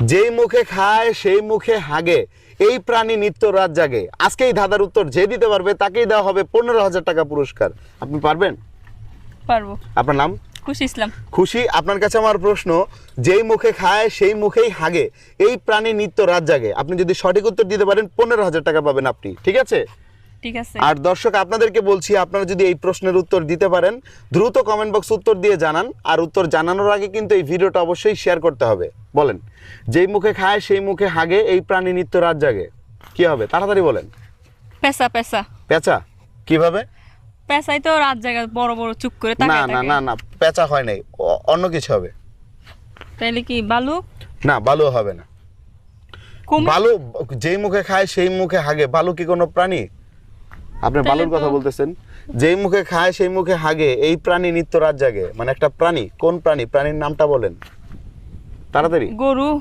যেই মুখে খায় সেই মুখে হাগে, এই প্রাণী নিত্য রাত জাগে। আজকেই ধাঁধার উত্তর যে দিতে পারবে তাকেই দেওয়া হবে 15,000 টাকা পুরস্কার। আপনি পারবেন? পারবো। আপনার নাম? খুশি ইসলাম। খুশি, আপনার কাছে আমার প্রশ্ন, যেই মুখে খায় সেই মুখেই হাগে, এই প্রাণী নিত্য রাত জাগে। আপনি যদি সঠিক উত্তর দিতে পারেন 15,000 টাকা পাবেন আপনি, ঠিক আছে? ঠিক আছে। আর দর্শক আপনাদেরকে বলছি, আপনারা যদি এই প্রশ্নের উত্তর দিতে পারেন দ্রুত কমেন্ট বক্স উত্তর দিয়ে জানান। আর উত্তর জানানোর আগে কিন্তু এই ভিডিওটা অবশ্যই শেয়ার করতে হবে। বলেন, যেই মুখে খায় সেই মুখে হাগে, এই প্রাণী নিত্য রাত জাগে, কি হবে? তাড়াতাড়ি বলেন। পেঁচা। পেঁচা। পেঁচা? কিভাবে? পেঁচাই তো রাত জায়গা বড় বড় চুপ করে না তাকায় না থাকে। না না, পেঁচা হয় নাই, অন্য কিছু হবে। তাইলে কি ভালুক? না, বালু হবে না। কুমির? বালু যেই মুখে খায় সেই মুখে হাগে, বালু কি কোনো প্রাণী? আপনি তাহলে বালুর কথা তো- বলতেছেন। যেই মুখে খায় সেই মুখে হাগে, এই প্রাণী নিত্য রাত জাগে, মানে একটা প্রাণী। কোন প্রাণী? প্রাণীর নামটা বলেন তাড়াতাড়ি। গরু।